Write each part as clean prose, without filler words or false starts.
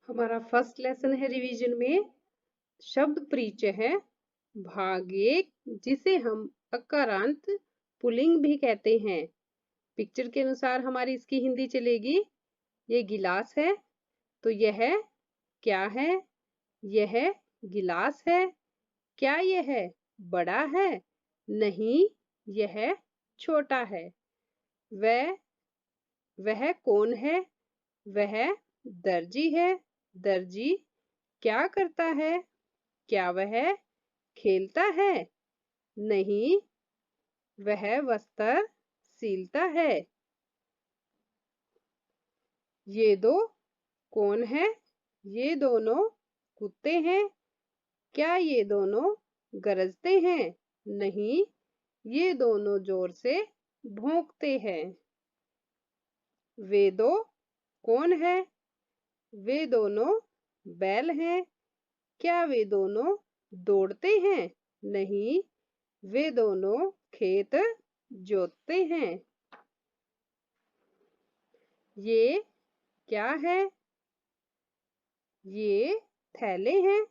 हमारा first lesson है revision में शब्द परिचय है भाग 1 जिसे हम अकारांत पुल्लिंग भी कहते हैं। पिक्चर के अनुसार हमारी इसकी हिंदी चलेगी। ये गिलास है तो यह क्या है? यह गिलास है। क्या यह बड़ा है? नहीं, यह छोटा है। वह कौन है? वह दर्जी है। दर्जी क्या करता है? क्या वह खेलता है? नहीं, वह वस्त्र सीलता है। ये दो कौन है? ये दोनों कुत्ते हैं। क्या ये दोनों गरजते हैं? नहीं, ये दोनों जोर से भौंकते हैं। वे दो कौन है? वे दोनों बैल हैं। क्या वे दोनों दौड़ते हैं? नहीं, वे दोनों खेत जोतते हैं। ये क्या है? ये थैले हैं।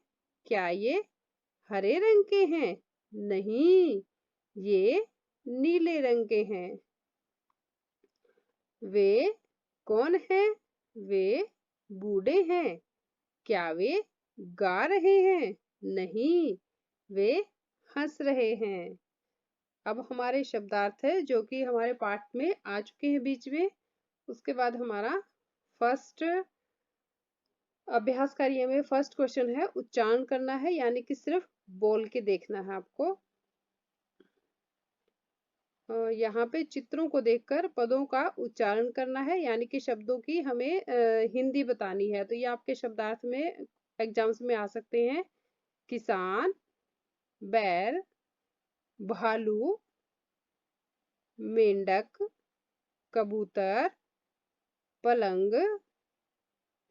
क्या ये हरे रंग के हैं? नहीं, ये नीले रंग के हैं। वे कौन हैं? वे बूढ़े हैं। क्या वे गा रहे हैं? नहीं, वे हंस रहे हैं। अब हमारे शब्दार्थ है जो कि हमारे पाठ में आ चुके हैं बीच में। उसके बाद हमारा फर्स्ट अभ्यास कार्य में फर्स्ट क्वेश्चन है उच्चारण करना है, यानी कि सिर्फ बोल के देखना है आपको। यहाँ पे चित्रों को देखकर पदों का उच्चारण करना है, यानी कि शब्दों की हमें हिंदी बतानी है। तो ये आपके शब्दार्थ में एग्जाम्स में आ सकते हैं। किसान, बैल, भालू, मेंढक, कबूतर, पलंग,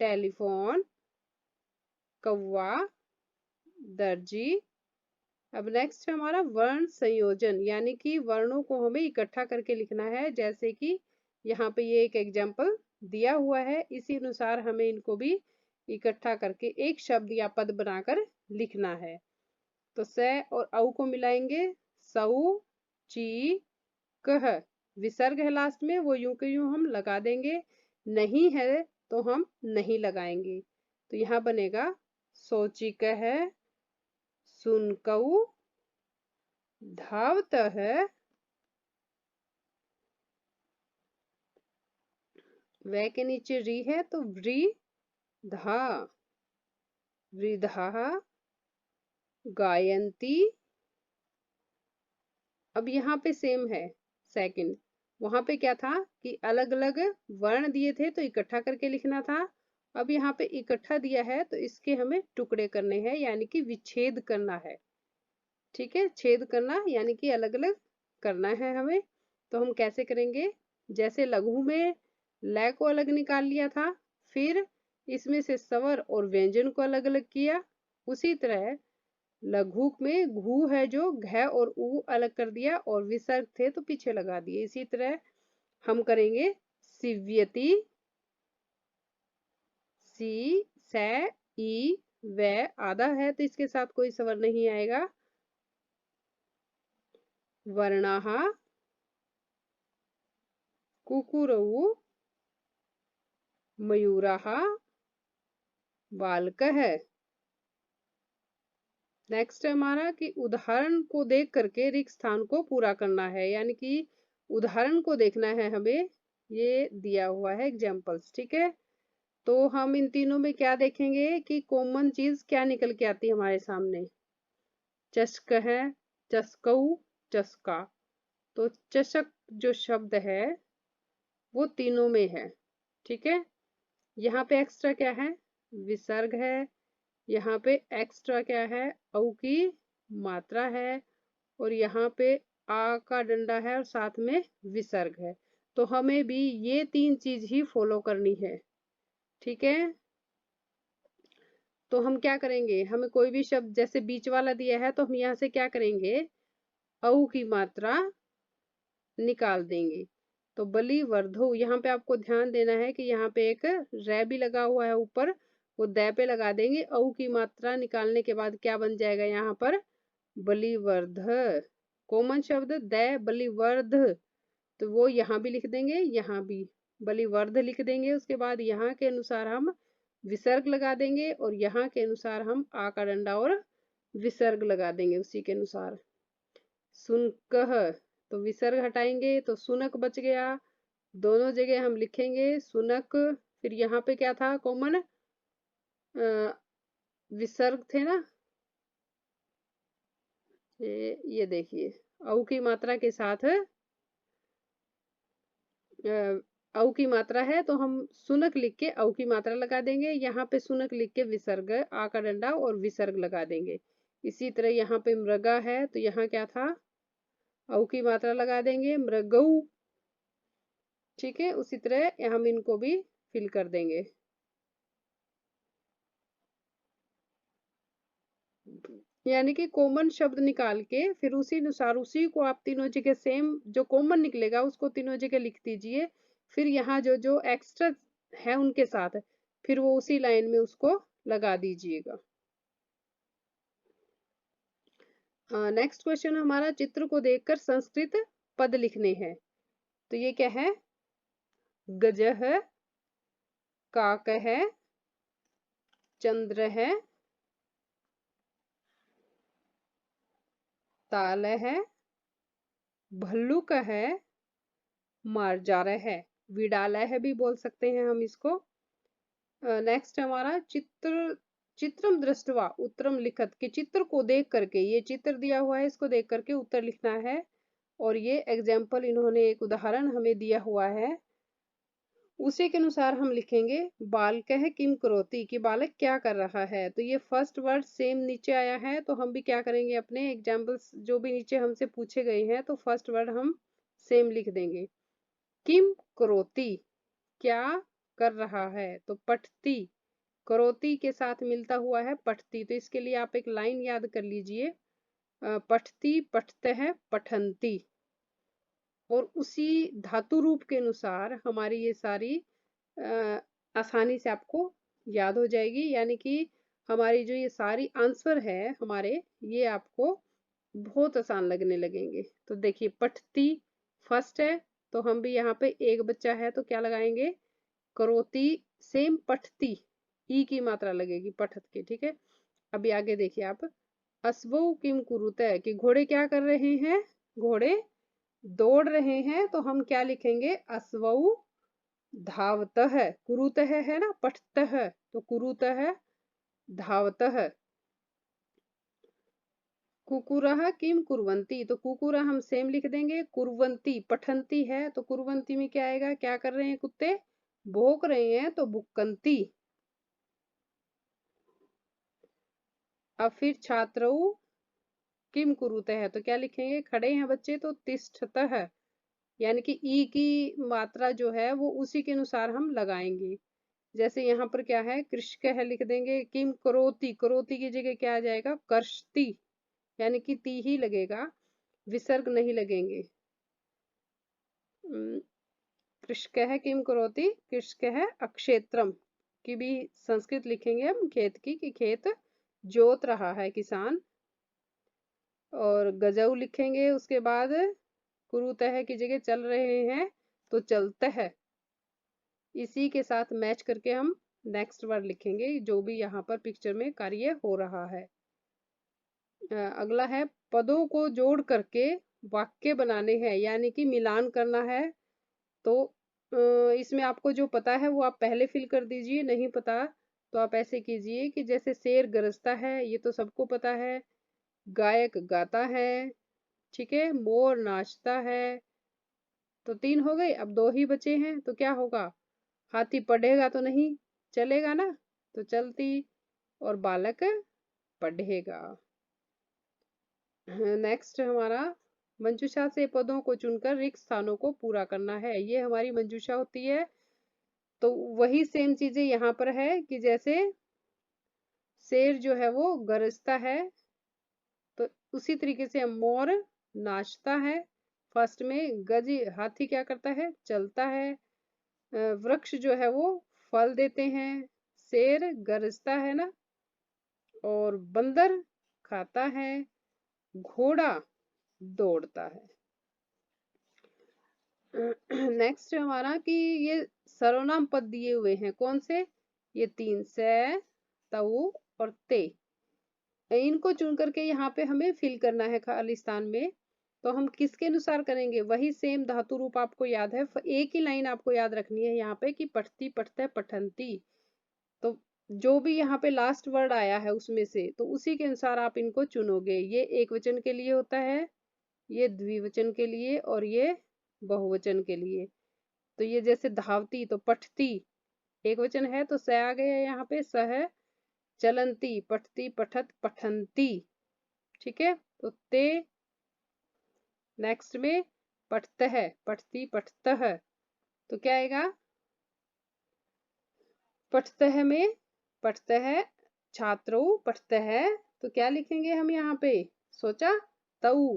टेलीफोन, कौवा, दर्जी। अब नेक्स्ट है हमारा वर्ण संयोजन, यानी कि वर्णों को हमें इकट्ठा करके लिखना है। जैसे कि यहाँ पे ये एक एग्जाम्पल दिया हुआ है, इसी अनुसार हमें इनको भी इकट्ठा करके एक शब्द या पद बनाकर लिखना है। तो स और औ को मिलाएंगे, सऊ, ची, कह। विसर्ग है लास्ट में, वो यूं के यूं हम लगा देंगे। नहीं है तो हम नहीं लगाएंगे। तो यहाँ बनेगा सोची कह, सुनकऊ, धावतः, व के नीचे री है तो व्री धा, वृद्धा, गायंती। अब यहाँ पे सेम है सेकंड। वहां पे क्या था कि अलग अलग वर्ण दिए थे तो इकट्ठा करके लिखना था। अब यहाँ पे इकट्ठा दिया है तो इसके हमें टुकड़े करने हैं, यानी कि विच्छेद करना है। ठीक है, छेद करना यानी कि अलग अलग करना है हमें। तो हम कैसे करेंगे? जैसे लघु में ल को अलग निकाल लिया था, फिर इसमें से स्वर और व्यंजन को अलग अलग किया, उसी तरह लघु में घू है जो घ और उ अलग कर दिया और विसर्ग थे तो पीछे लगा दिए। इसी तरह हम करेंगे सिव्यति, सी, से, ई, व आधा है तो इसके साथ कोई स्वर नहीं आएगा। वर्णाः, कुकुरौ, मयूराः, बालकः। नेक्स्ट है हमारा कि उदाहरण को देख करके रिक्त स्थान को पूरा करना है, यानी कि उदाहरण को देखना है हमें। ये दिया हुआ है एग्जाम्पल्स, ठीक है। तो हम इन तीनों में क्या देखेंगे कि कॉमन चीज क्या निकल के आती है हमारे सामने। चषक है, चस्कऊ, चस्का। तो चषक जो शब्द है वो तीनों में है, ठीक है। यहाँ पे एक्स्ट्रा क्या है? विसर्ग है। यहाँ पे एक्स्ट्रा क्या है? औ की मात्रा है। और यहाँ पे आ का डंडा है और साथ में विसर्ग है। तो हमें भी ये तीन चीज ही फॉलो करनी है, ठीक है। तो हम क्या करेंगे? हमें कोई भी शब्द जैसे बीच वाला दिया है तो हम यहाँ से क्या करेंगे? औ की मात्रा निकाल देंगे। तो बलि वर्धो, यहाँ पे आपको ध्यान देना है कि यहाँ पे एक रै भी लगा हुआ है ऊपर, वो दै पे लगा देंगे। औ की मात्रा निकालने के बाद क्या बन जाएगा यहाँ पर? बलिवर्ध। कॉमन शब्द दै बलिवर्ध, तो वो यहाँ भी लिख देंगे, यहाँ भी बलिवर्ध लिख देंगे। उसके बाद यहाँ के अनुसार हम विसर्ग लगा देंगे और यहाँ के अनुसार हम आ का डंडा और विसर्ग लगा देंगे उसी के अनुसार। सुनकह, तो विसर्ग हटाएंगे तो सुनक बच गया। दोनों जगह हम लिखेंगे सुनक। फिर यहाँ पे क्या था कॉमन? विसर्ग थे ना, ये देखिए औ की मात्रा के साथ औ की मात्रा है तो हम सुनक लिख के औ की मात्रा लगा देंगे। यहाँ पे सुनक लिख के विसर्ग आ का डंडा और विसर्ग लगा देंगे। इसी तरह यहाँ पे मृगा है तो यहाँ क्या था? औ की मात्रा लगा देंगे, मृगऊ। ठीक है, उसी तरह हम इनको भी फिल कर देंगे। यानी कि कॉमन शब्द निकाल के फिर उसी अनुसार उसी को आप तीनों जगह सेम जो कॉमन निकलेगा उसको तीनों जगह लिख दीजिए। फिर यहाँ जो जो एक्स्ट्रा है उनके साथ फिर वो उसी लाइन में उसको लगा दीजिएगा। नेक्स्ट क्वेश्चन हमारा, चित्र को देखकर संस्कृत पद लिखने हैं। तो ये क्या है? गजह, काक है, चंद्र है, ताल है, भल्लुक है, मार्जार है, विडालय है भी बोल सकते हैं हम इसको। नेक्स्ट हमारा, चित्रम दृष्टवा उत्तरम लिखत, के चित्र को देख करके, ये चित्र दिया हुआ है इसको देख करके उत्तर लिखना है। और ये एग्जाम्पल इन्होंने एक उदाहरण हमें दिया हुआ है, उसी के अनुसार हम लिखेंगे। बालकः किम करोति, कि बालक क्या कर रहा है। तो ये फर्स्ट वर्ड सेम नीचे आया है तो हम भी क्या करेंगे, अपने एग्जाम्पल्स जो भी नीचे हमसे पूछे गए हैं तो फर्स्ट वर्ड हम सेम लिख देंगे। किम करोति, क्या कर रहा है। तो पठती, करोति के साथ मिलता हुआ है पठती, तो इसके लिए आप एक लाइन याद कर लीजिए, पठती, पठतः, पठंती। और उसी धातु रूप के अनुसार हमारी ये सारी आसानी से आपको याद हो जाएगी। यानी कि हमारी जो ये सारी आंसर है हमारे, ये आपको बहुत आसान लगने लगेंगे। तो देखिए पठती फर्स्ट है तो हम भी यहाँ पे एक बच्चा है तो क्या लगाएंगे? करोती, सेम पठती, ई की मात्रा लगेगी पठत के। ठीक है, अभी आगे देखिए आप, अस्वौ किम कुरुते, कि घोड़े क्या कर रहे हैं? घोड़े दौड़ रहे हैं तो हम क्या लिखेंगे? अस्वौ धावतः, कुरुतः है ना, पठतः, तो कुरुतः धावतः। कुकुरः किम कुर्वन्ति, तो कुकुरा हम सेम लिख देंगे। कुर्वन्ति पठंती है तो कुर्वन्ती में क्या आएगा? क्या कर रहे हैं कुत्ते? भौंक रहे हैं तो भुक्कंती। अब फिर छात्रौ किम कुरुतः, तो क्या लिखेंगे? खड़े हैं बच्चे तो तिष्ठतः, यानी कि ई की मात्रा जो है वो उसी के अनुसार हम लगाएंगे। जैसे यहाँ पर क्या है? कृषक है लिख देंगे। किम करोति, करोति की जगह क्या आ जाएगा? कर्षति, यानी कि ती ही लगेगा, विसर्ग नहीं लगेंगे। कृषक है किम करोति, कृषक है अक्षेत्रम की भी संस्कृत लिखेंगे हम, खेत की, कि खेत जोत रहा है किसान। और गजऊ लिखेंगे उसके बाद, कुरुतः की जगह चल रहे हैं तो चलता है। इसी के साथ मैच करके हम नेक्स्ट वर्ड लिखेंगे जो भी यहाँ पर पिक्चर में कार्य हो रहा है। अगला है, पदों को जोड़ करके वाक्य बनाने हैं, यानी कि मिलान करना है। तो इसमें आपको जो पता है वो आप पहले फिल कर दीजिए, नहीं पता तो आप ऐसे कीजिए कि जैसे शेर गरजता है, ये तो सबको पता है। गायक गाता है, ठीक है। मोर नाचता है, तो 3 हो गए। अब 2 ही बचे हैं तो क्या होगा? हाथी पढ़ेगा तो नहीं चलेगा ना, तो चलती, और बालक पढ़ेगा। नेक्स्ट हमारा, मंजूषा से पदों को चुनकर रिक्त स्थानों को पूरा करना है। ये हमारी मंजूषा होती है। तो वही सेम चीजें यहाँ पर है कि जैसे शेर जो है वो गरजता है तो उसी तरीके से मोर नाचता है। फर्स्ट में गज, हाथी क्या करता है? चलता है। वृक्ष जो है वो फल देते हैं। शेर गरजता है ना, और बंदर खाता है, घोड़ा दौड़ता है। नेक्स्ट हमारा कि ये सर्वनाम पद दिए हुए हैं, कौन से? ये तीन, से, तऊ और ते। इनको चुन करके यहाँ पे हमें फिल करना है खाली स्थान में। तो हम किसके अनुसार करेंगे? वही सेम धातु रूप आपको याद है, एक ही लाइन आपको याद रखनी है यहाँ पे कि पठती, पठते, पठंती। तो जो भी यहाँ पे लास्ट वर्ड आया है उसमें से, तो उसी के अनुसार आप इनको चुनोगे। ये एक वचन के लिए होता है, ये द्विवचन के लिए, और ये बहुवचन के लिए। तो ये जैसे धावती तो पठती एक वचन है तो स आ गया यहाँ पे, स है। चलंती, पठती, पठत, पठंती। ठीक है, तो ते। नेक्स्ट में पठतः, पठती, पठतः। तो क्या आएगा? पठतः में पठतः, छात्रों पठतः। तो क्या लिखेंगे हम यहाँ पे? सोचा तऊ,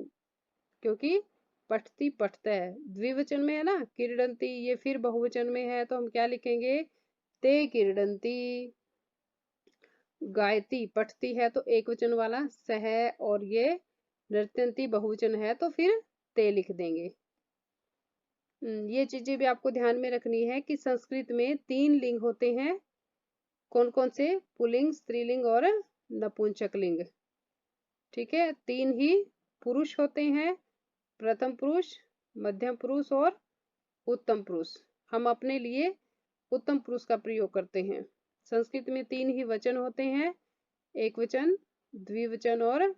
क्योंकि पठती पठतः द्विवचन में है ना, क्रीडंती ये फिर बहुवचन में है, तो हम क्या लिखेंगे? ते क्रीडंती। गायती पठती है तो एक वचन वाला सह, और ये नृत्यंती बहुवचन है तो फिर ते लिख देंगे। ये चीजें भी आपको ध्यान में रखनी है कि संस्कृत में 3 लिंग होते हैं। कौन कौन से? पुल्लिंग, स्त्रीलिंग और नपुंसकलिंग। ठीक है, 3 ही पुरुष होते हैं, प्रथम पुरुष, मध्यम पुरुष और उत्तम पुरुष। हम अपने लिए उत्तम पुरुष का प्रयोग करते हैं। संस्कृत में 3 ही वचन होते हैं, एक वचन, द्विवचन और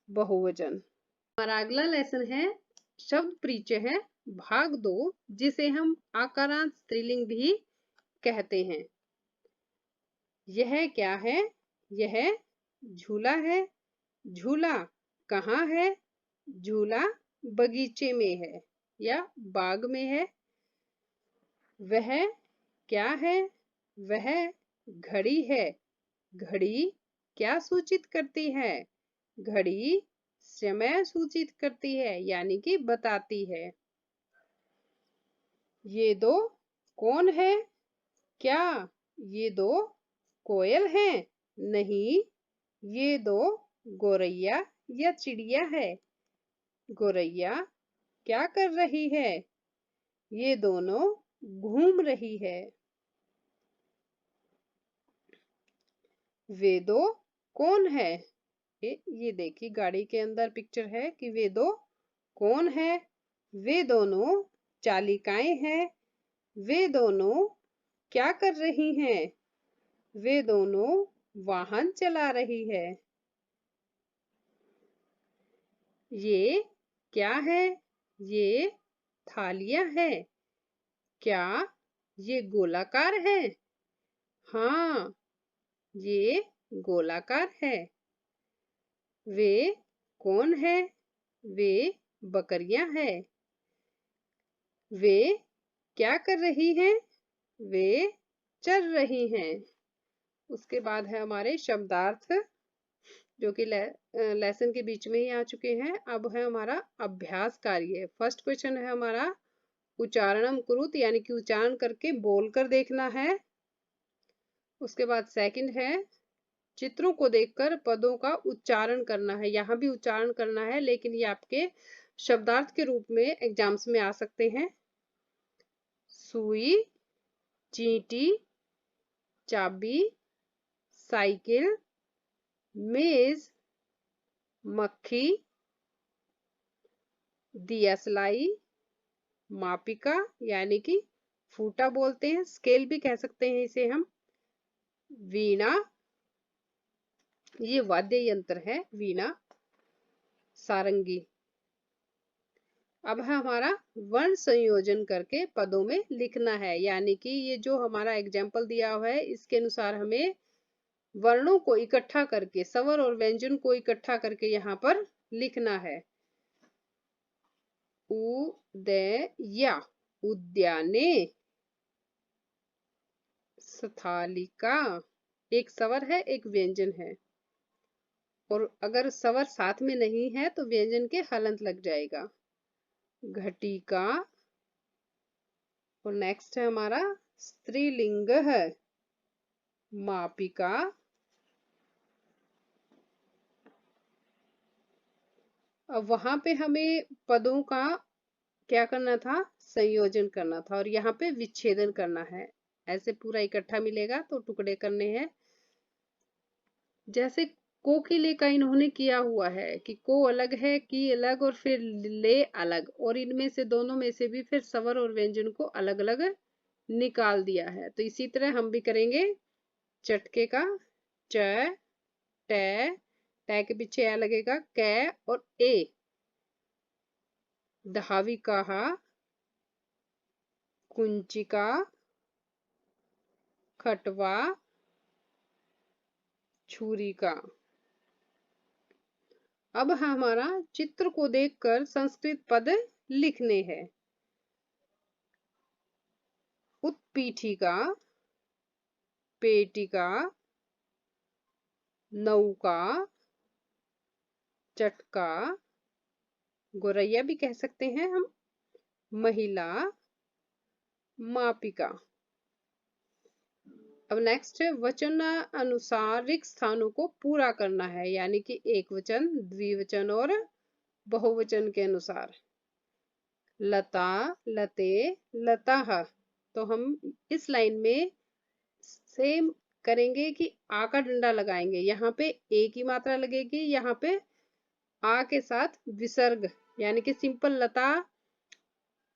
बहुवचन। हमारा अगला लेसन है शब्द परिचय है भाग 2, जिसे हम आकारांत स्त्रीलिंग भी कहते हैं। यह क्या है? यह झूला है। झूला कहाँ है? झूला बगीचे में है या बाग में है। वह क्या है? वह घड़ी है। घड़ी क्या सूचित करती है? घड़ी समय सूचित करती है, यानी कि बताती है। ये दो कौन है? क्या ये दो कोयल हैं? नहीं, ये दो गोरैया या चिड़िया है। गोरैया क्या कर रही है? ये दोनों घूम रही है। वे दो कौन है? ये देखिए गाड़ी के अंदर पिक्चर है कि वे दो कौन है? वे दोनों चालिकाएं हैं। वे दोनों क्या कर रही हैं? वे दोनों वाहन चला रही है। ये क्या है? ये थालियां है। क्या ये गोलाकार है? हाँ, ये गोलाकार है। वे कौन है? वे बकरियां हैं। वे क्या कर रही हैं? वे चल रही हैं। उसके बाद है हमारे शब्दार्थ, जो कि लेसन के बीच में ही आ चुके हैं। अब है हमारा अभ्यास कार्य। फर्स्ट क्वेश्चन है हमारा उच्चारणम कुरुत, यानी कि उच्चारण करके बोलकर देखना है। उसके बाद सेकंड है चित्रों को देखकर पदों का उच्चारण करना है। यहाँ भी उच्चारण करना है, लेकिन ये आपके शब्दार्थ के रूप में एग्जाम्स में आ सकते हैं। सुई, चींटी, चाबी, साइकिल, मेज, मक्खी, दियासलाई, मापिका यानी कि फूटा बोलते हैं, स्केल भी कह सकते हैं इसे हम, वीणा, ये वाद्य यंत्र है वीणा, सारंगी। अब है हमारा वर्ण संयोजन करके पदों में लिखना है, यानी कि ये जो हमारा एग्जाम्पल दिया हुआ है इसके अनुसार हमें वर्णों को इकट्ठा करके, स्वर और व्यंजन को इकट्ठा करके यहाँ पर लिखना है। उदया, उद्याने, स्थालिका, एक स्वर है एक व्यंजन है, और अगर स्वर साथ में नहीं है तो व्यंजन के हलंत लग जाएगा। घटिका, और नेक्स्ट है हमारा स्त्रीलिंग है, मापिका। अब वहां पे हमें पदों का क्या करना था, संयोजन करना था, और यहाँ पे विच्छेदन करना है। ऐसे पूरा इकट्ठा मिलेगा तो टुकड़े करने हैं। जैसे को के लिए का इन्होंने किया हुआ है कि को अलग है, की अलग, और फिर ले अलग, और इनमें से दोनों में से भी फिर स्वर और व्यंजन को अलग अलग निकाल दिया है। तो इसी तरह हम भी करेंगे। चटके का च, ट, ट के पीछे आ लगेगा कै और ए। दहावी का हा, कुंचिका, खटवा, छुरी का। अब हमारा चित्र को देखकर संस्कृत पद लिखने हैं। उत्पीठिका, पेटिका, नौका, चटका, गोरैया भी कह सकते हैं हम, महिला, मापिका। अब नेक्स्ट है वचन अनुसार रिक्त स्थानों को पूरा करना है, यानी कि एक वचन, द्विवचन और बहुवचन के अनुसार। लता, लते, लताः। तो हम इस लाइन में सेम करेंगे कि आ का डंडा लगाएंगे। यहाँ पे ए की मात्रा लगेगी, यहाँ पे आ के साथ विसर्ग, यानी कि सिंपल लता,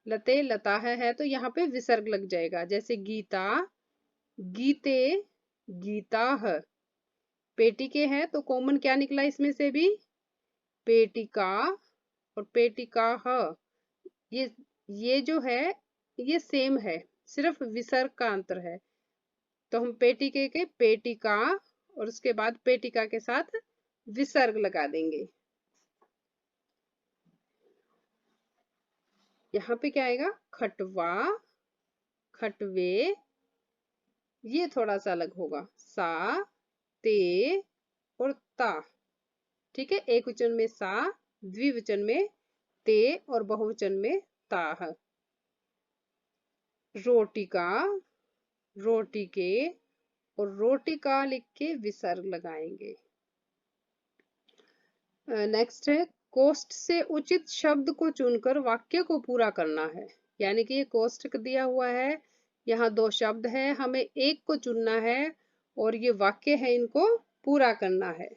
लते, लता है तो यहाँ पे विसर्ग लग जाएगा। जैसे गीता, गीते, गीताः। पेटिके है तो कॉमन क्या निकला इसमें से भी, पेटिका और पेटिकाः। ये ये जो है ये सेम है, सिर्फ विसर्ग का अंतर है। तो हम पेटिके के पेटिका और उसके बाद पेटिका के साथ विसर्ग लगा देंगे। यहाँ पे क्या आएगा, खटवा, खटवे, ये थोड़ा सा अलग होगा, सा, ते और ता। ठीक है, एक वचन में सा, द्विवचन में ते और बहुवचन में ताः। रोटिका, रोटिके और रोटिका लिख के विसर्ग लगाएंगे। नेक्स्ट है कोष्ठ से उचित शब्द को चुनकर वाक्य को पूरा करना है। यानी कि ये कोष्ठक दिया हुआ है, यहाँ दो शब्द है, हमें एक को चुनना है और ये वाक्य है, इनको पूरा करना है।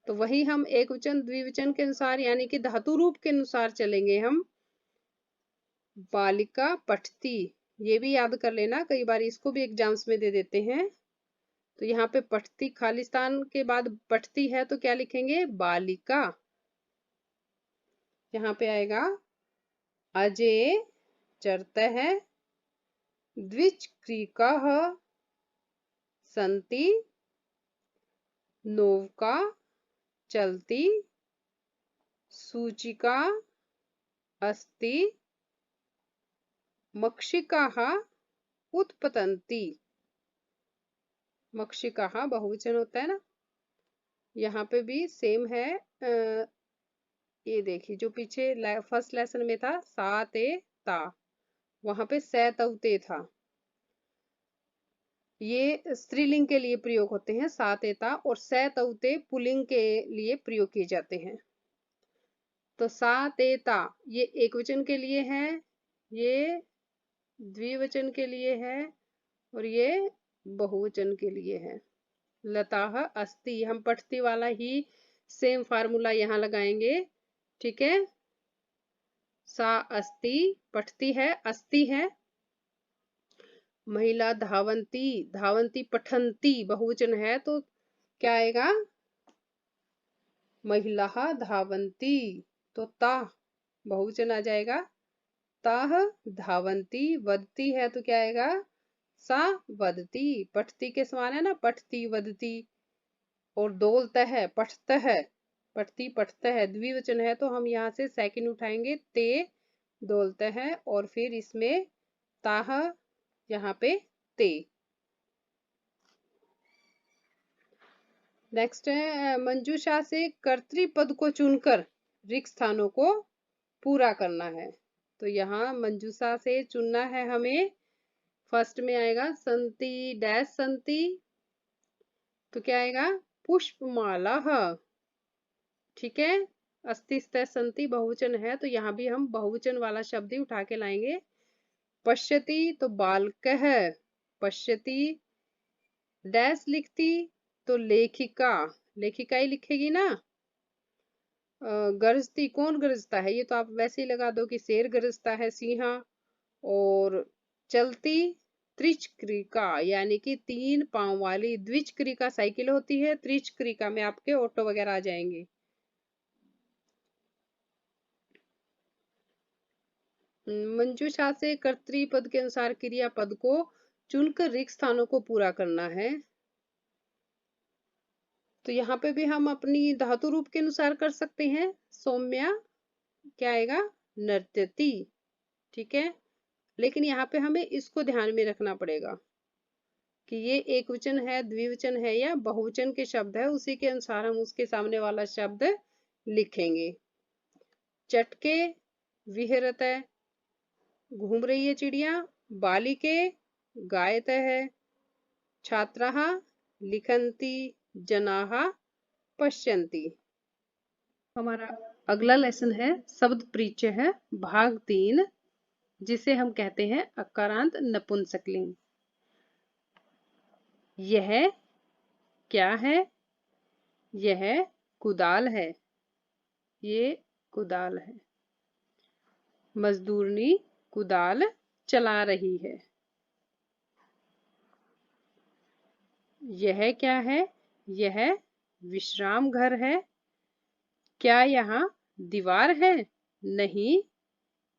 तो वही हम एक वचन द्विवचन के अनुसार, यानी कि धातु रूप के अनुसार चलेंगे हम। बालिका पठती, ये भी याद कर लेना, कई बार इसको भी एग्जाम्स में दे देते हैं। तो यहाँ पे पठती खालिस्तान के बाद पठती है तो क्या लिखेंगे, बालिका। यहाँ पे आएगा अजय चरतः, द्विचक्रिकाः सन्ति, नौका चलती, सूचिका अस्ति, मक्षिकाः उत्पतन्ति। मक्षिकाः बहुवचन होता है ना, यहाँ पे भी सेम है। ये देखिए जो पीछे फर्स्ट लेसन में था सा ते ता, वहां पे सै तव ते था। ये स्त्रीलिंग के लिए प्रयोग होते हैं सा ते ता, और सै तव ते पुल्लिंग के लिए प्रयोग किए जाते हैं। तो सा ते ता ये एक वचन के लिए है, ये द्विवचन के लिए है, और ये बहुवचन के लिए है। लताः अस्ति, हम पठती वाला ही सेम फार्मूला यहाँ लगाएंगे। ठीक है, सा अस्ति पठती है, अस्ति है। महिला धावंती, धावंती पठंती बहुवचन है तो क्या आएगा, महिला धावंती। तो ता बहुवचन आ जाएगा, ताः धावंती। वदती है तो क्या आएगा, सा वदती। पठती के समान है ना, पठती वदती। और दोलता है, पठता है, पठती पठता है, द्विवचन है तो हम यहाँ से सेकंड उठाएंगे, ते दोलता है, और फिर इसमें ताह, यहाँ पे ते। नेक्स्ट है मंजूषा से कर्तृपद को चुनकर रिक्त स्थानों को पूरा करना है। तो यहाँ मंजूषा से चुनना है हमें। फर्स्ट में आएगा संति डैश संति, तो क्या आएगा? पुष्पमाला। ठीक है। अस्ति स्थ संति बहुवचन है तो यहाँ भी हम बहुवचन वाला शब्द ही उठा के लाएंगे। पश्यति तो बालकः, पश्यति। डैश लिखती तो लेखिका, लेखिका ही लिखेगी ना। गरजती, कौन गरजता है? ये तो आप वैसे ही लगा दो कि शेर गरजता है, सिंहा। और चलती त्रिचक्रिका, यानी कि 3 पांव वाली द्विचक्रिका साइकिल होती है। त्रिचक्रिका में आपके ऑटो वगैरह आ जाएंगे। मंजूषा से कर्तृपद के अनुसार क्रियापद को चुनकर रिक्त स्थानों को पूरा करना है। तो यहाँ पे भी हम अपनी धातु रूप के अनुसार कर सकते हैं। सौम्या क्या आएगा? नर्तती। ठीक है। लेकिन यहाँ पे हमें इसको ध्यान में रखना पड़ेगा कि ये एक वचन है, द्विवचन है या बहुवचन के शब्द है, उसी के अनुसार हम उसके सामने वाला शब्द लिखेंगे। चटके विहरत है, घूम रही है चिड़िया। बालिके गायत है। छात्राः लिखन्ति, जनाः पश्यन्ति। हमारा अगला लेसन है शब्द परिचय है, भाग 3, जिसे हम कहते हैं अकारांत नपुंसकलिंग। यह क्या है? यह कुदाल है। ये कुदाल है। मजदूरनी कुदाल चला रही है। यह क्या है? यह विश्राम घर है। क्या यहाँ दीवार है? नहीं,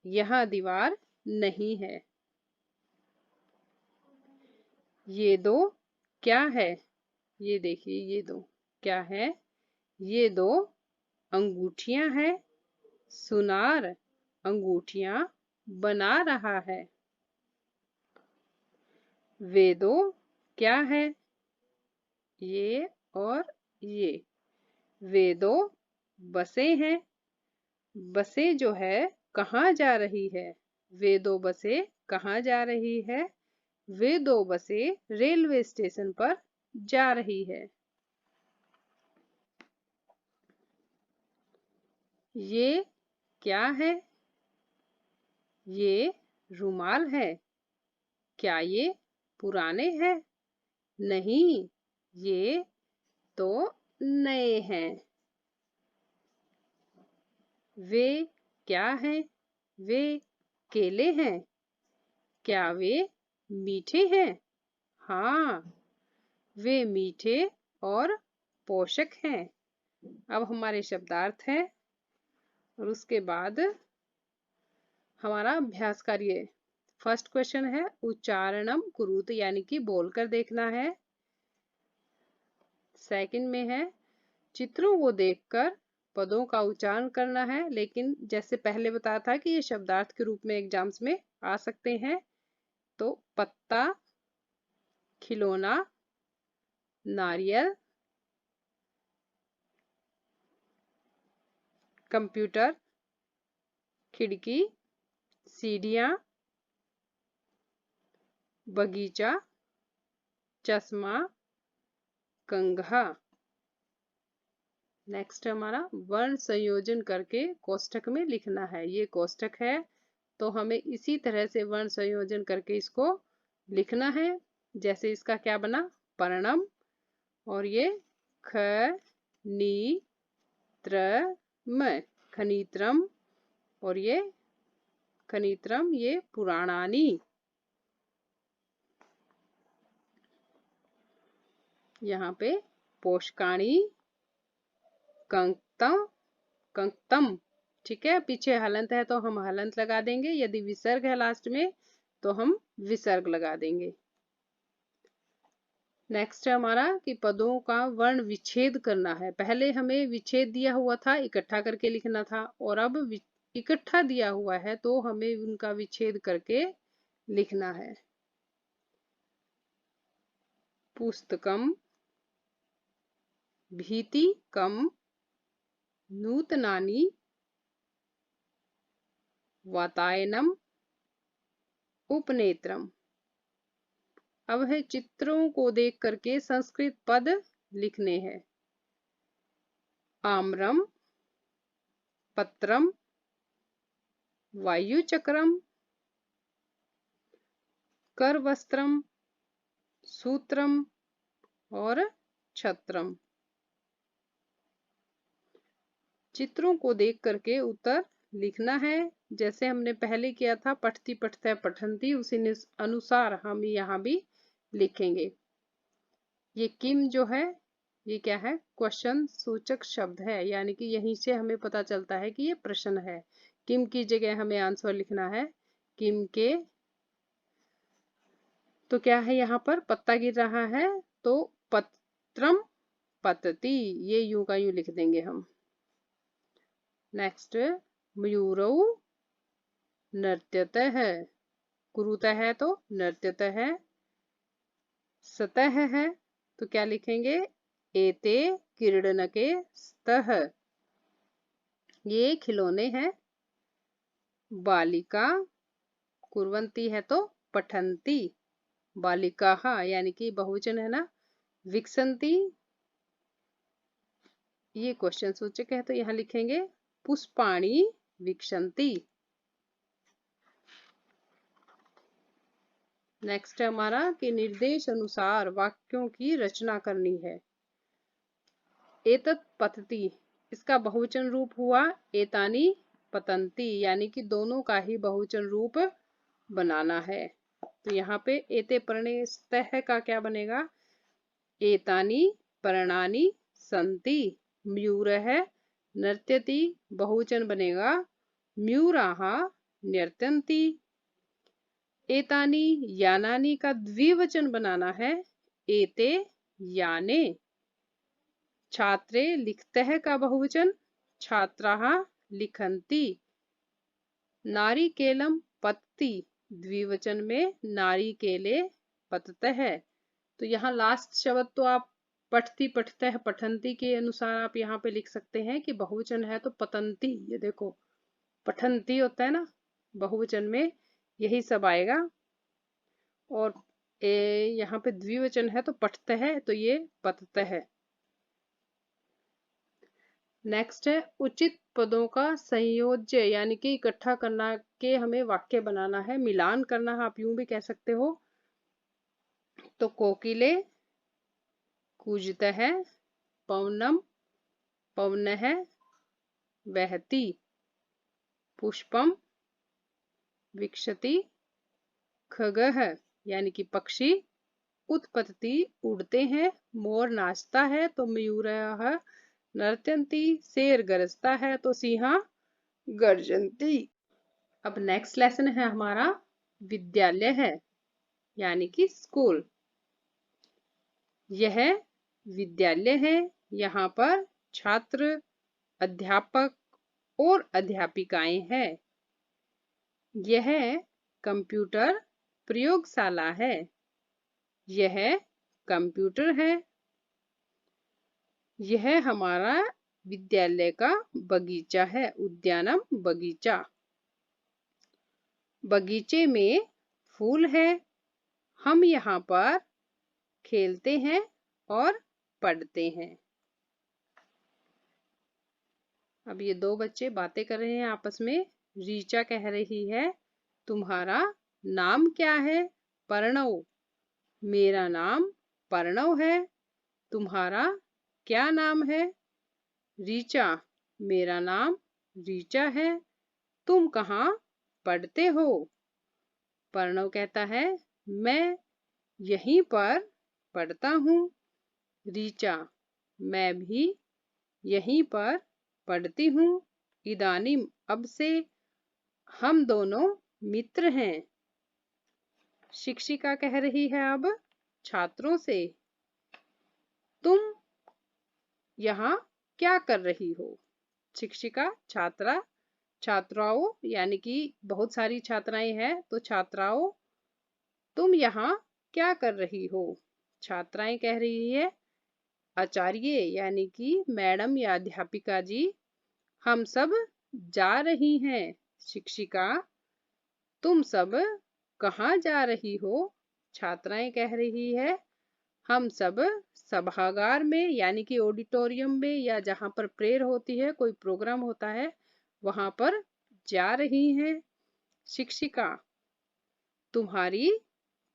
यहाँ दीवार नहीं है। ये दो क्या है? ये देखिए, ये दो क्या है? ये दो अंगूठियां हैं। सुनार अंगूठियां बना रहा है। वे दो क्या है? ये और ये। वे दो बसें हैं। बसें जो है कहाँ जा रही है? वे दो बसें कहाँ जा रही है? वे दो बसें रेलवे स्टेशन पर जा रही है। ये क्या है? ये रुमाल है। क्या ये पुराने हैं? नहीं, ये तो नए हैं। वे क्या हैं? वे केले हैं। क्या वे मीठे हैं? हाँ, वे मीठे और पोषक हैं। अब हमारे शब्दार्थ है और उसके बाद हमारा अभ्यास कार्य। फर्स्ट क्वेश्चन है उच्चारणम कुरुत, यानी कि बोलकर देखना है। सेकंड में है चित्रों को देखकर पदों का उच्चारण करना है, लेकिन जैसे पहले बताया था कि ये शब्दार्थ के रूप में एग्जाम्स में आ सकते हैं। तो पत्ता, खिलौना, नारियल, कंप्यूटर, खिड़की, सीढ़ियां, बगीचा, चश्मा, कंघा। नेक्स्ट हमारा वर्ण संयोजन करके कोष्ठक में लिखना है। ये कोष्ठक है तो हमें इसी तरह से वर्ण संयोजन करके इसको लिखना है। जैसे इसका क्या बना? पर्णम। और ये ख नी त्र म, खनीत्रम। और ये खनीत्रम, ये पुराणानी। यहाँ पे पोषकाणी, कंक्तम, कंक्तम। ठीक है। पीछे हलंत है तो हम हलंत लगा देंगे। यदि विसर्ग है लास्ट में तो हम विसर्ग लगा देंगे। नेक्स्ट है हमारा कि पदों का वर्ण विच्छेद करना है। पहले हमें विच्छेद दिया हुआ था, इकट्ठा करके लिखना था, और अब इकट्ठा दिया हुआ है तो हमें उनका विच्छेद करके लिखना है। पुस्तकम, भीतिकम, नूतनानि, वातायनम, उपनेत्रम। अब है चित्रों को देख करके संस्कृत पद लिखने हैं। आम्रम, पत्रम, वायुचक्रम, करवस्त्रम, सूत्रम और छत्रम। चित्रों को देख करके उत्तर लिखना है। जैसे हमने पहले किया था, पठती पठते पठंती, उसी अनुसार हम यहाँ भी लिखेंगे। ये किम जो है, ये क्या है? क्वेश्चन सूचक शब्द है, यानी कि यहीं से हमें पता चलता है कि ये प्रश्न है। किम की जगह हमें आंसर लिखना है किम के। तो क्या है, यहाँ पर पत्ता गिर रहा है, तो पत्रम पतति, ये यूं का यूं लिख देंगे हम। नेक्स्ट, मयूरौ नृत्यतः, कुरुतः है तो नृत्यतः। सतह है तो क्या लिखेंगे? एते क्रीडनके स्तः, ये खिलौने हैं। बालिका कुर्वन्ती है तो पठन्ति, बालिकाः यानी कि बहुवचन है ना। विकसन्ति, ये क्वेश्चन सूचक है तो यहाँ लिखेंगे पुष्पाणि विकसन्ति। नेक्स्ट है हमारा कि निर्देश अनुसार वाक्यों की रचना करनी है। एतत् पतति, इसका बहुवचन रूप हुआ एतानि पतन्ति, यानी कि दोनों का ही बहुवचन रूप बनाना है। तो यहाँ पे एते पर्णस्तः का क्या बनेगा? एतानि पर्णानि सन्ति। मयूरः नर्त्यति, बहुवचन बनेगा मयूराः नर्त्यन्ति। एतानि यानानि का द्विवचन बनाना है एते याने। छात्रे लिखतः का बहुवचन छात्राः लिखन्ति। नारिकेलम पतति, द्विवचन में नारिकेले पततः। तो यहाँ लास्ट शब्द तो आप पठती पठतः पठन्ति के अनुसार आप यहाँ पे लिख सकते हैं कि बहुवचन है तो पतन्ति। ये देखो पठन्ति होता है ना बहुवचन में, यही सब आएगा। और यहाँ पे द्विवचन है तो पठतः है तो ये पततः है। नेक्स्ट है उचित पदों का संयोज्य, यानी कि इकट्ठा करना के हमें वाक्य बनाना है, मिलान करना है, आप यूं भी कह सकते हो। तो कोकिले कूजतः, पवनम पवनः वहति, पुष्पम विकसति, खगः यानी कि पक्षी उत्पतति उड़ते हैं, मोर नाचता है तो मयूरः नर्त्यन्ति, शेर गरजता है तो सिंह गर्जन्ति। अब नेक्स्ट लेसन है हमारा विद्यालय है, यानी कि स्कूल। यह विद्यालय है, यहाँ पर छात्र, अध्यापक और अध्यापिकाएं हैं। यह कंप्यूटर प्रयोगशाला है। यह कंप्यूटर है। यह हमारा विद्यालय का बगीचा है, उद्यानम बगीचा। बगीचे में फूल है। हम यहाँ पर खेलते हैं और पढ़ते हैं। अब ये दो बच्चे बातें कर रहे हैं आपस में। रीचा कह रही है तुम्हारा नाम क्या है? प्रणव। मेरा नाम प्रणव है। तुम्हारा क्या नाम है? रीचा। मेरा नाम रीचा है। तुम कहाँ पढ़ते हो? प्रणव कहता है मैं यहीं पर पढ़ता हूँ। रीचा। मैं भी यहीं पर पढ़ती हूँ। इदानीम, अब से हम दोनों मित्र हैं। शिक्षिका कह रही है अब छात्रों से तुम यहाँ क्या कर रही हो? शिक्षिका छात्रा, छात्राओं यानी कि बहुत सारी छात्राएं हैं तो छात्राओं तुम यहाँ क्या कर रही हो? छात्राएं कह रही है आचार्य यानी कि मैडम या अध्यापिका जी हम सब जा रही हैं। शिक्षिका तुम सब कहाँ जा रही हो? छात्राएं कह रही है हम सब सभागार में यानी कि ऑडिटोरियम में या जहां पर प्रेयर होती है, कोई प्रोग्राम होता है, वहां पर जा रही हैं। शिक्षिका, तुम्हारी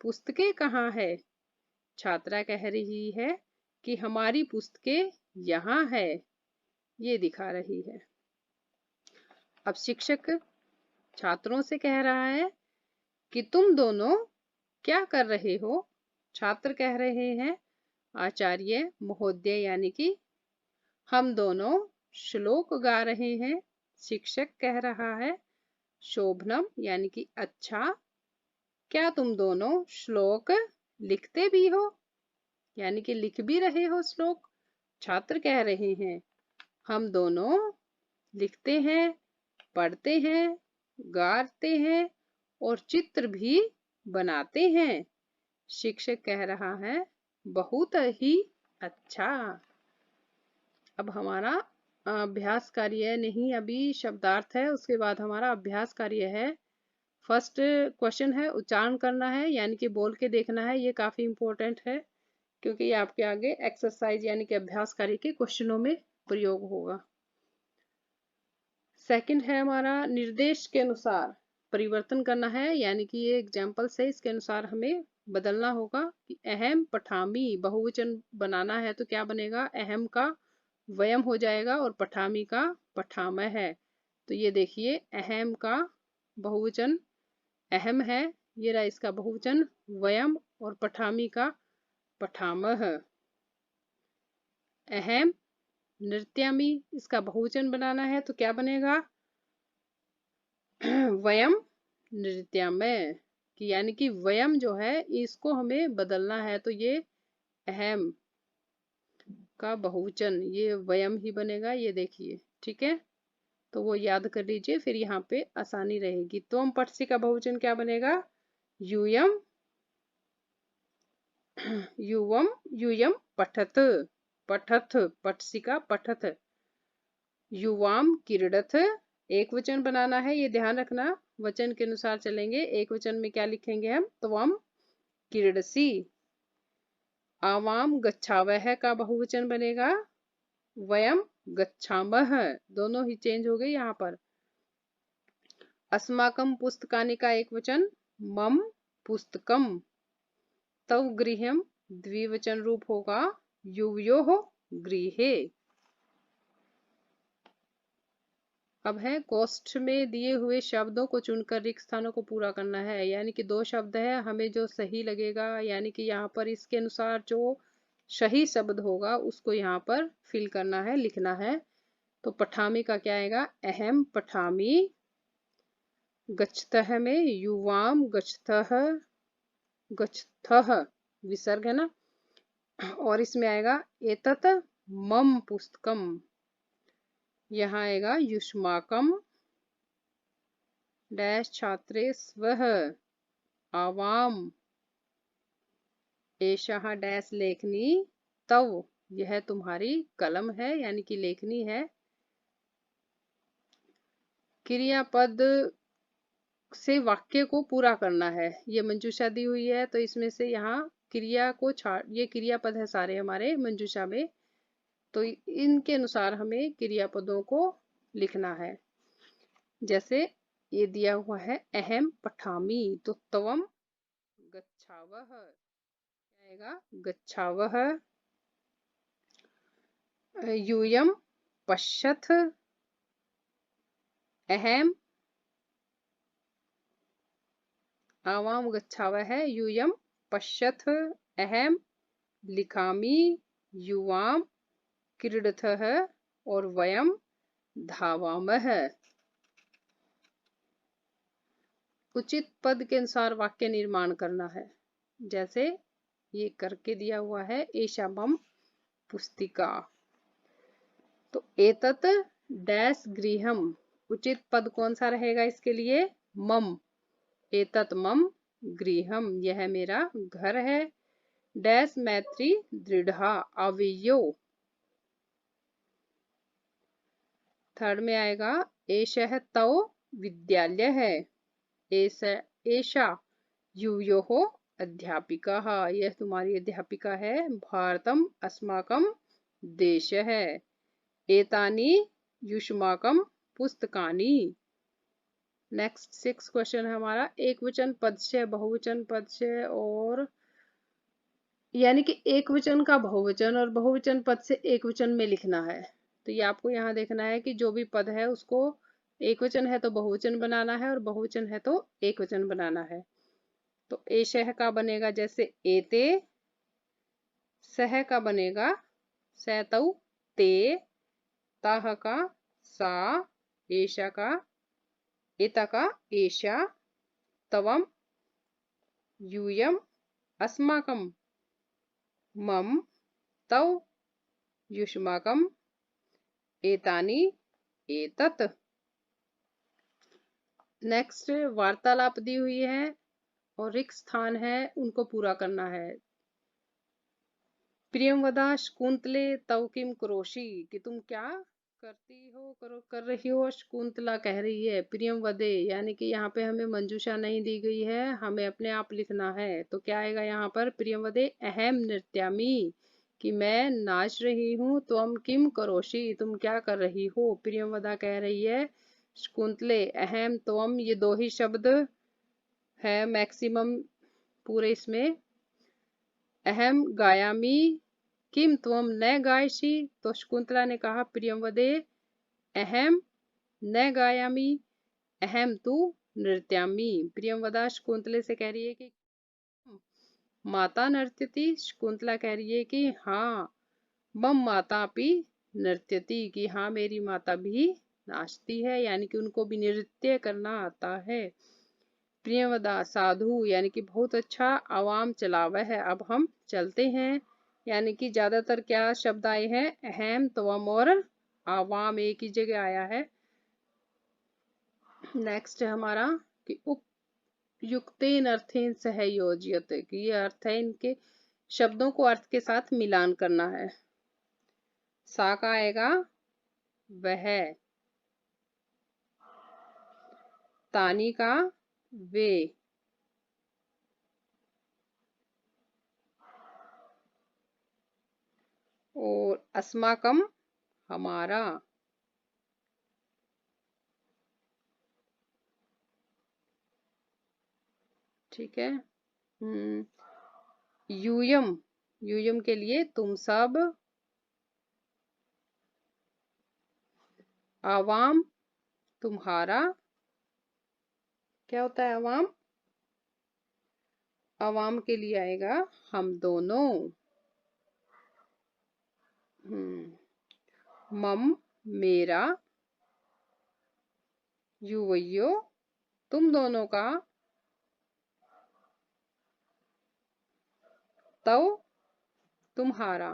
पुस्तकें कहाँ है? छात्रा कह रही है कि हमारी पुस्तकें यहाँ है, ये दिखा रही है। अब शिक्षक छात्रों से कह रहा है कि तुम दोनों क्या कर रहे हो? छात्र कह रहे हैं आचार्य महोदय यानी कि हम दोनों श्लोक गा रहे हैं। शिक्षक कह रहा है शोभनम यानी कि अच्छा, क्या तुम दोनों श्लोक लिखते भी हो? यानी कि लिख भी रहे हो श्लोक? छात्र कह रहे हैं हम दोनों लिखते हैं, पढ़ते हैं, गाते हैं और चित्र भी बनाते हैं। शिक्षक कह रहा है बहुत ही अच्छा। अब हमारा अभ्यास कार्य नहीं, अभी शब्दार्थ है, उसके बाद हमारा अभ्यास कार्य है। फर्स्ट क्वेश्चन है उच्चारण करना है यानी कि बोल के देखना है। ये काफी इंपॉर्टेंट है क्योंकि ये आपके आगे एक्सरसाइज यानी कि अभ्यास कार्य के क्वेश्चनों में प्रयोग होगा। सेकंड है हमारा निर्देश के अनुसार परिवर्तन करना है यानी कि ये एग्जाम्पल से इसके अनुसार हमें बदलना होगा कि अहम पठामी बहुवचन बनाना है तो क्या बनेगा? अहम का वयम हो जाएगा और पठामी का पठामह है। तो ये देखिए अहम का बहुवचन अहम है, ये रहा इसका बहुवचन वयम और पठामी का पठामह। अहम नृत्यामी इसका बहुवचन बनाना है तो क्या बनेगा? वयम नृत्यामय कि यानी कि वयम जो है इसको हमें बदलना है तो ये अहम का बहुवचन ये वयम ही बनेगा। ये देखिए ठीक है, तो वो याद कर लीजिए, फिर यहाँ पे आसानी रहेगी। त्वम पटसी का बहुवचन क्या बनेगा? यूयम युवम यूयम पठत, पठत पटसी का पठत। युवाम क्रीडथ एक वचन बनाना है, ये ध्यान रखना, वचन के अनुसार चलेंगे। एक वचन में क्या लिखेंगे हम? त्वम क्रीडसी। आवाम गच्छावह का बहुवचन बनेगा वयम गच्छामः, दोनों ही चेंज हो गए यहाँ पर। अस्माकम पुस्तकानि का एक वचन मम पुस्तकम। तव गृहम द्विवचन रूप होगा युवयोः गृहे। अब है कोष्ठ में दिए हुए शब्दों को चुनकर रिक्त स्थानों को पूरा करना है, यानी कि दो शब्द है, हमें जो सही लगेगा यानी कि यहाँ पर इसके अनुसार जो सही शब्द होगा उसको यहाँ पर फिल करना है, लिखना है। तो पठामी का क्या आएगा? अहम पठामी। गच्छतः में युवाम गच्छतः, गच्छतः विसर्ग है ना, और इसमें आएगा एतत मम पुस्तकम। यहाँ आएगा युष्माकम डैश छात्रे स्वः आवाम एषः डैश लेखनी तव, यह तुम्हारी कलम है यानी कि लेखनी है। क्रियापद से वाक्य को पूरा करना है, ये मंजूषा दी हुई है तो इसमें से यहाँ क्रिया को छाड़, ये क्रियापद है सारे हमारे मंजूषा में, तो इनके अनुसार हमें क्रियापदों को लिखना है। जैसे ये दिया हुआ है अहम पठामी, तो त्वम गच्छावः आएगा गच्छावः। यूयम पश्यथ, अहम आवाम गच्छावः यूयम पश्यथ, अहम लिखामी युवाम क्रीडथः और वयम धावामः। उचित पद के अनुसार वाक्य निर्माण करना है। जैसे ये करके दिया हुआ है एषा मम पुस्तिका, तो एतत डैश गृहम, उचित पद कौन सा रहेगा इसके लिए? मम। एतत मम गृहम, यह मेरा घर है। डैश मैत्री दृढ़ा अवेयो। थर्ड में आएगा एषः तव विद्यालय है। एषा युवयोः अध्यापिका, यह तुम्हारी अध्यापिका है। भारतम अस्माकं देशः, एतानि युष्माकं पुस्तकानि। नेक्स्ट 6 क्वेश्चन है हमारा, एक वचन पद से बहुवचन पद से और यानी कि एक वचन का बहुवचन और बहुवचन पद से एक वचन में लिखना है। तो ये आपको यहाँ देखना है कि जो भी पद है उसको एक वचन है तो बहुवचन बनाना है और बहुवचन है तो एक वचन बनाना है। तो एशः का बनेगा जैसे एते, सह का बनेगा सैतौ ते, ताह का सा, एषा का एता का एषा, तवम यूयम, अस्माकं मम, तौ युष्माकं, एतानि एतत्। नेक्स्ट वार्तालाप दी हुई है और रिक्त स्थान है, उनको पूरा करना है। प्रियम वदा शकुंतले तव किम करोषि, कि तुम क्या करती हो, कर रही हो। शकुंतला कह रही है प्रियम वदे, यानी कि यहाँ पे हमें मंजूषा नहीं दी गई है, हमें अपने आप लिखना है। तो क्या आएगा यहाँ पर, प्रियम वदे अहम नृत्यामी, कि मैं नाच रही हूँ। त्वम किम करोषि, तुम क्या कर रही हो। प्रियम वदा कह रही है शकुंतले, अहम त्वम, ये दो ही शब्द है मैक्सिमम पूरे इसमें। अहम गायामी, किम त्वम न गायसी, तो शकुंतला ने कहा प्रियम वदे अहम न गायामी, अहम तु नृत्यामी। प्रियम वदा शकुंतले से कह रही है कि माता नृत्यति, शकुंतला कह रही है कि हाँ मम माता भी नृत्यति, कि हाँ मेरी माता भी नाचती है, यानी कि उनको भी नृत्य करना आता है। प्रियवदा साधु, यानी कि बहुत अच्छा, आवाम चलावा है, अब हम चलते हैं। यानी कि ज्यादातर क्या शब्द आए हैं, अहम तवम और आवाम एक ही जगह आया है। नेक्स्ट है हमारा कि उपयुक्तेन अर्थेन सहयोज्यत, कि ये अर्थ है, इनके शब्दों को अर्थ के साथ मिलान करना है। सा का आएगा वह, तानी का वे, और अस्माकम हमारा। ठीक है। यूयम, यूयम के लिए तुम सब। आवाम तुम्हारा, क्या होता है आवाम, आवाम के लिए आएगा हम दोनों। मम मेरा, युवयो तुम दोनों का, तव तुम्हारा।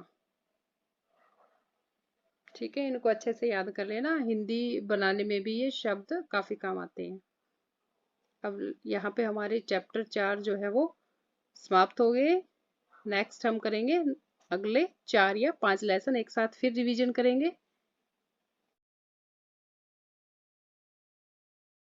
ठीक है, इनको अच्छे से याद कर लेना, हिंदी बनाने में भी ये शब्द काफी काम आते हैं। अब यहाँ पे हमारे चैप्टर 4 जो है वो समाप्त हो गए। नेक्स्ट हम करेंगे अगले 4 या 5 लेसन एक साथ फिर रिवीजन करेंगे।